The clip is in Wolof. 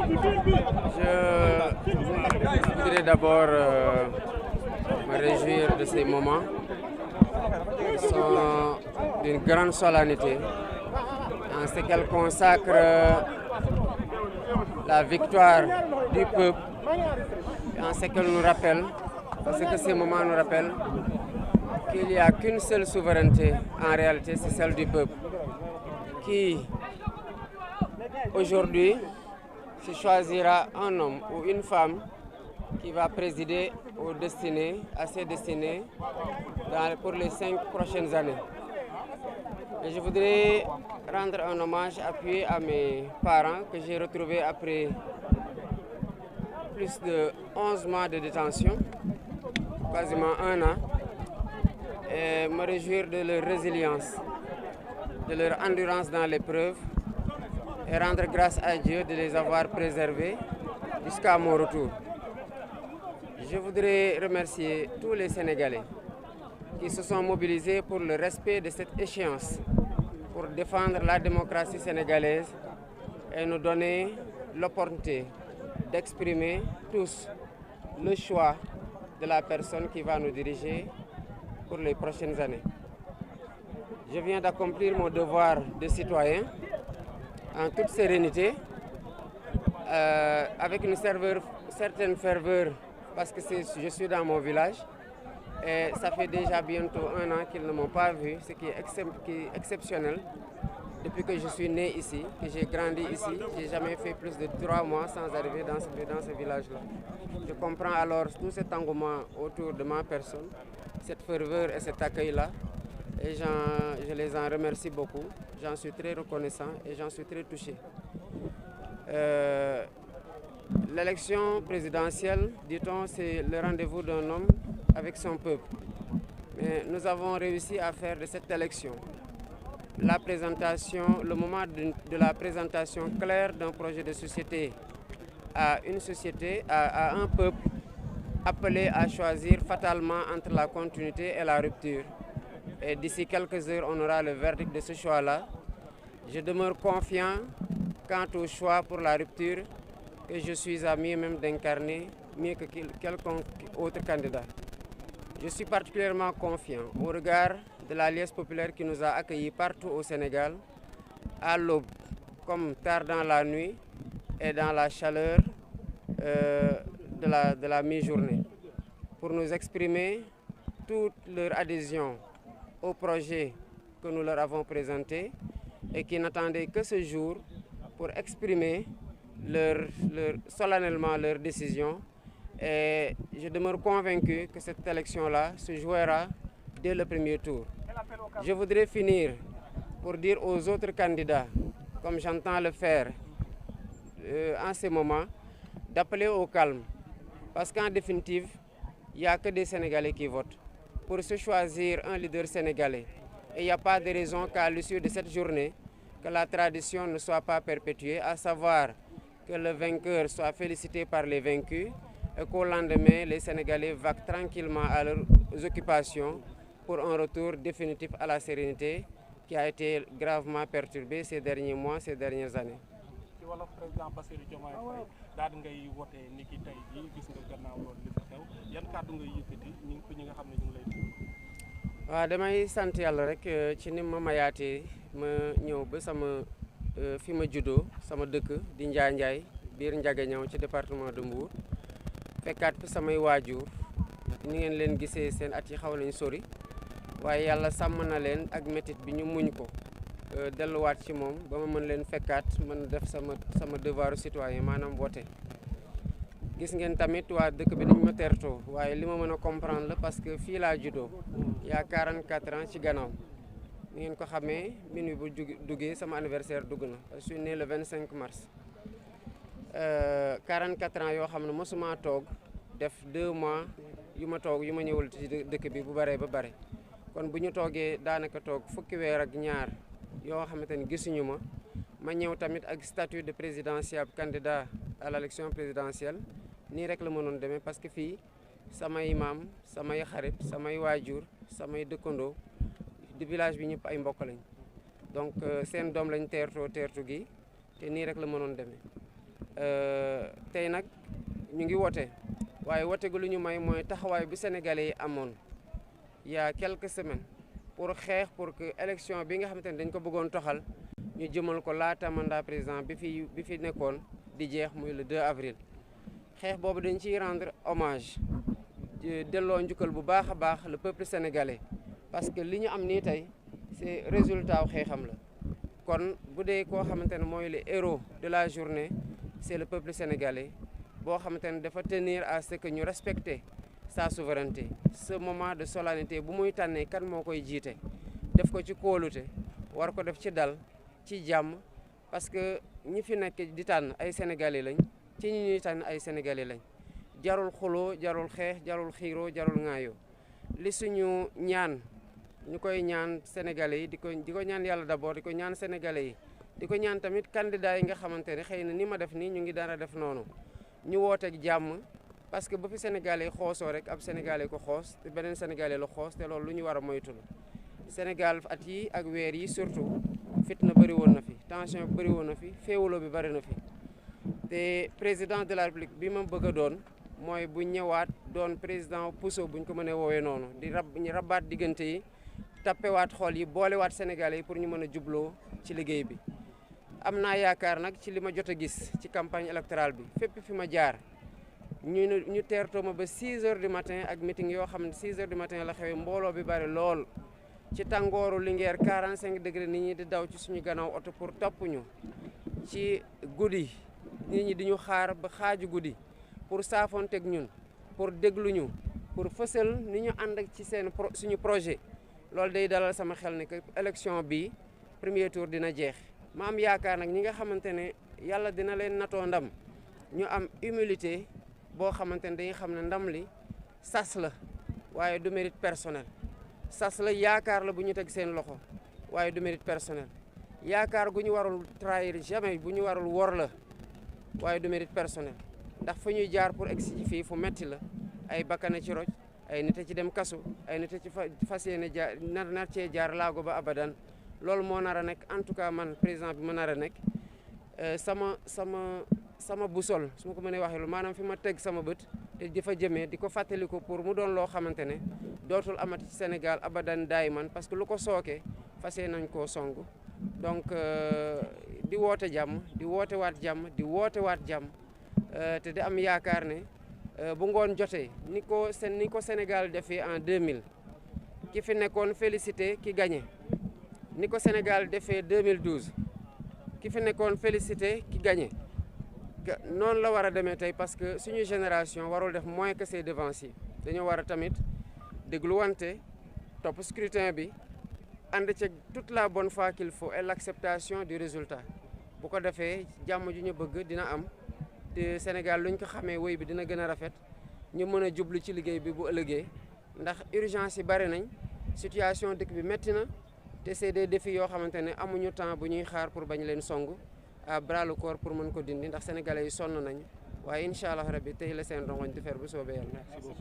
Je voudrais d'abord me réjouir de ces moments qui sont d'une grande solennité en ce qu'elles consacrent la victoire du peuple et en ce qu'elles nous rappellent, parce que ces moments nous rappellent qu'il n'y a qu'une seule souveraineté, en réalité c'est celle du peuple, qui aujourd'hui se choisira un homme ou une femme qui va présider à ses destinées pour les 5 prochaines années. Et je voudrais rendre un hommage appuyé à mes parents que j'ai retrouvés après plus de 11 mois de détention, quasiment 1 an, et me réjouir de leur résilience, de leur endurance dans l'épreuve et rendre grâce à Dieu de les avoir préservés jusqu'à mon retour. Je voudrais remercier tous les Sénégalais qui se sont mobilisés pour le respect de cette échéance, pour défendre la démocratie sénégalaise et nous donner l'opportunité d'exprimer tous le choix de la personne qui va nous diriger pour les prochaines années. Je viens d'accomplir mon devoir de citoyen en toute sérénité, avec une certaine ferveur, parce que je suis dans mon village et ça fait déjà bientôt 1 an qu'ils ne m'ont pas vu, ce qui est exceptionnel. Depuis que je suis né ici, que j'ai grandi ici, je n'ai jamais fait plus de 3 mois sans arriver dans ce village-là. Je comprends alors tout cet engouement autour de ma personne, cette ferveur et cet accueil-là. Et je les en remercie beaucoup. J'en suis très reconnaissant et j'en suis très touché. L'élection présidentielle, dit-on, c'est le rendez-vous d'un homme avec son peuple. Mais nous avons réussi à faire de cette élection le moment de la présentation claire d'un projet de société à un peuple appelé à choisir fatalement entre la continuité et la rupture. Et d'ici quelques heures, on aura le verdict de ce choix-là. Je demeure confiant quant au choix pour la rupture que je suis à même d'incarner, mieux que quelconque autre candidat. Je suis particulièrement confiant au regard de l'Alliance populaire qui nous a accueillis partout au Sénégal, à l'aube, comme tard dans la nuit et dans la chaleur de la mi-journée, pour nous exprimer toute leur adhésion au projet que nous leur avons présenté et qui n'attendaient que ce jour pour exprimer solennellement leur décision. Et je demeure convaincu que cette élection-là se jouera dès le premier tour. Je voudrais finir pour dire aux autres candidats, comme j'entends le faire en ce moment, d'appeler au calme. Parce qu'en définitive, il n'y a que des Sénégalais qui votent pour se choisir un leader sénégalais. Et il n'y a pas de raison qu'à l'issue de cette journée, que la tradition ne soit pas perpétuée, à savoir que le vainqueur soit félicité par les vaincus et qu'au lendemain, les Sénégalais vaquent tranquillement à leurs occupations pour un retour définitif à la sérénité qui a été gravement perturbée ces derniers mois, ces dernières années. waaw damay sant yàlla rek ci ni ma mayaatee ma ñëw ba fi ma juddoo sama dëkk di Njaay biir Ndiagañaw ci département de Mbour fekkaat fi samay waajur ni ngeen leen gisee seen at yi xaw nañ sori waaye yàlla sàmm na leen ak métit bi ñu muñ ko delluwaat ci moom ba ma mën leen fekkaat mën def sama devoiru citoyen maanaam voté. Gis ngeen tamit waa dëkk bi niñ ma tertoo waaye li ma mën a comprendre la parce que fii laa juddoo il y a 44 ans ci gannaaw ni ngeen ko xamee minuit bu duggee sama anniversaire dugg na je suis né le 25 mars 44 ans yoo xam ne mosuma toog def 2 mois yu ma ñëwul ci dëkk bi bu baree ba bare kon bu ñu toogee daanaka toog fukki weer ak ñaar yoo xamante ni gisuñu ma ñëw tamit ak statut de présidentiable candidat à l'élection présidentielle nii rek la mënoon demee parce que fii samay maam samay xarit samay waajur samay dëkkandoo di village bi ñëpp ay mbokk lañ donc seen doom lañ teertu gi te nii rek la mënoon demee tey nag ñu ngi wote waaye wote gu lu ñu may mooy taxawaay bi Sénégalais yi amoon il y a quelques semaines pour xeex pour que élection bi nga xamante ne dañ ko bëggoon toxal ñu jëmal ko laata mandat président bi fi nekkoon di jeex muy le 2 avril. xeex boobu dañ ciy rendre hommage delloo njukkal bu baax a baax le peuple sénégalais parce que li ñu am nii tey c'est résultat wu xeexam la kon bu dee koo xamante ne mooy le héros de la journée c'est le peuple sénégalais boo xamante ne dafa tenir à ce que ñu respecter sa souveraineté ce moment de solennité bu muy tànnee kan moo koy jiite def ko ci kóolute war ko def ci dal ci jàmm parce que ñi fi nekk di tànn ay sénégalais lañ ci ñi ñuy tànn ay sénégalais lañ jarul xuloo jarul xeex jarul xiiroo jarul ŋaayoo li suñu ñaan ñu koy ñaan sénégalais yi di ko ñaan yàlla d'abord di ko ñaan sénégalais yi di ko ñaan tamit candidat yi nga xamante ne xëy na ni ma def nii ñu ngi dara def noonu ñu wooteeg jàmm parce que ba fi sénégalais yi xoosoo rek ab sénégalais ko xoos te beneen sénégalais la xoos te loolu lu ñu war a moytu la Sénégal at yi ak weer yi surtout fitna bëri woon na fi tension bi bëri woon na fi féewuloo bi bëri na fi te président de la république bi ma bëgg a doon mooy bu ñëwaat doon président puso buñ ko mënee woowee noonu ñu rabaat diggante yi tappewaat xool yi boolewaat sénégalais yi pour ñu mën a jubloo ci liggéey bi am naa yaakaar nag ci li ma jot a gis ci campagne électorale bi fépp fi ma jaar ñu teertoo ma ba 6 heures du matin ak meeting yoo xam ne 6 heures du matin la xewee mbooloo bi bari lool ci tàngooru Linguère 45 degré nit ñi di daw ci suñu gannaaw oto pour topp ñu ci guddi nit ñi di ñu xaar ba xaaju guddi pour saafonteeg ñun pour déglu ñu pour fësal ni ñu ànd ak ci suñu projet loolu day dalal sama xel ne que élection bi premier tour dina jeex ma am yaakaar nag ñi nga xamante ne yàlla dina leen natoo ndam ñu am humilité boo xamante ne dañuy xam ne ndam li sas la waaye du mérite personnel sas la yaakaar la bu ñu teg seen loxo waaye du mérite personnel yaakaar gu ñu warul trahir jamais bu ñu warul wor la waaye du mérite personnel ndax fu ñuy jaar pour egsi ci fii fu metti la ay bakkane ci roj ay nit ci dem kasu ay nit ci fas yéene jaar nar cee jaar laago ba abadan loolu moo nar a nekk en tout cas man président bi ma nar a nekk sama boussole su ma ko mënee waxee lu maanaam fi ma teg sama bët te di fa jëmee di ko fàttaliku pour mu doon loo xamante ne dootul amati ci Sénégal abadan daay man parce que lu ko sooke fas yéene nañ koo song donc di woote jàmm di woote waat jàmm di woote waat jàmm te di am yaakaar ne bu ngoon jotee ni ko Sénégal defee en 2000 ki fi nekkoon félicité ki gagné ni ko Sénégal defee 2012 ki fi nekkoon félicité ki gagné noonu la war a demee tey parce que suñu génération warul def moins que ses devanciers dañoo war a tamit dégluwante topp scrutin bi ànd ci toute la bonne foi qu'il faut et l'acceptation du résultat bu ko defee jàmm ju ñu bëgg dina am te Sénégal luñ ko xamee wéy bi dina gën a rafet ñu mën a jublu ci liggéey bi bu ëllëgee ndax urgence yi bari nañ situation dëkk bi métti na te c'est des défis yoo xamante ne amuñu temps bu ñuy xaar pour bañ leen song à bras le corps pour mën ko dindi ndax sénégalais yi sonn nañ waaye incha allah rabbi tey la seen rongoñ di fer bu soobee yàlla.